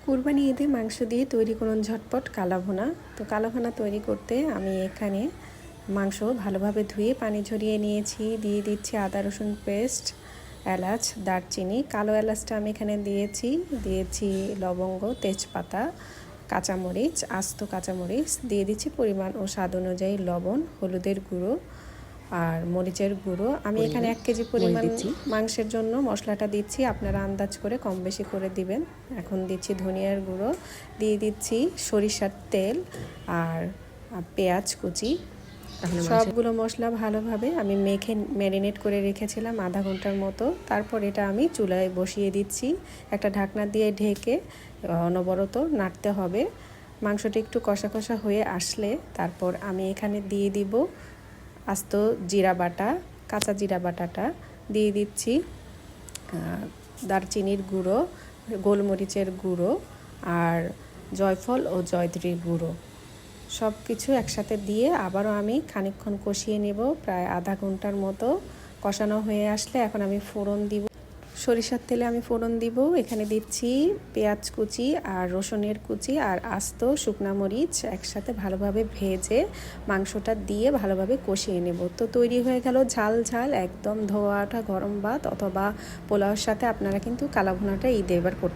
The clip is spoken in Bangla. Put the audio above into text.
কুরবানি ঈদে মাংস দিয়ে তৈরি করুন ঝটপট কালাভুনা। তো কালাভুনা তৈরি করতে আমি এখানে মাংস ভালোভাবে ধুয়ে পানি ঝরিয়ে নিয়েছি। দিয়ে দিচ্ছি আদা রসুন পেস্ট, এলাচ, দারচিনি, কালো এলাচটা আমি এখানে দিয়েছি লবঙ্গ, তেজপাতা, কাঁচামরিচ, আস্ত কাঁচামরিচ, দিয়ে দিচ্ছি পরিমাণ ও স্বাদ অনুযায়ী লবণ, হলুদের গুঁড়ো আর মরিচের গুঁড়ো। আমি এখানে 1 কেজি পরিমাণ মাংসের জন্য মশলাটা দিচ্ছি, আপনারা আন্দাজ করে কম বেশি করে দিবেন। এখন দিচ্ছি ধনিয়ার গুঁড়ো, দিয়ে দিচ্ছি সরিষার তেল আর পেঁয়াজ কুচি। সবগুলো মশলা ভালোভাবে আমি মেখে ম্যারিনেট করে রেখেছিলাম আধা ঘন্টার মতো। তারপর এটা আমি চুলায় বসিয়ে দিচ্ছি, একটা ঢাকনা দিয়ে ঢেকে অনবরত নাড়তে হবে। মাংসটা একটু কষা কষা হয়ে আসলে তারপর আমি এখানে দিয়ে দিব আস্ত জিরা বাটা, কাঁচা জিরা বাটাটা দিয়ে দিচ্ছি, দারচিনির গুঁড়ো, গোলমরিচের গুঁড়ো আর জয়ফল ও জয়ত্রীর গুঁড়ো, সব কিছু একসাথে দিয়ে আবারও আমি খানিকক্ষণ কষিয়ে নেব। প্রায় আধা ঘন্টার মতো কষানো হয়ে আসলে এখন আমি ফোড়ন দিব। সরিষার তেলে আমি ফোড়ন দিব। এখানে দিচ্ছি পেঁয়াজ কুচি আর রসুনের কুচি আর আস্ত শুকনা মরিচ একসাথে ভালোভাবে ভেজে মাংসটা দিয়ে ভালোভাবে কষিয়ে নেব। তো তৈরি হয়ে গেল ঝাল ঝাল একদম ধোয়া ওঠা গরম ভাত অথবা পোলাওর সাথে আপনারা কিন্তু কালাভুনাটা ঈদে এবার করতে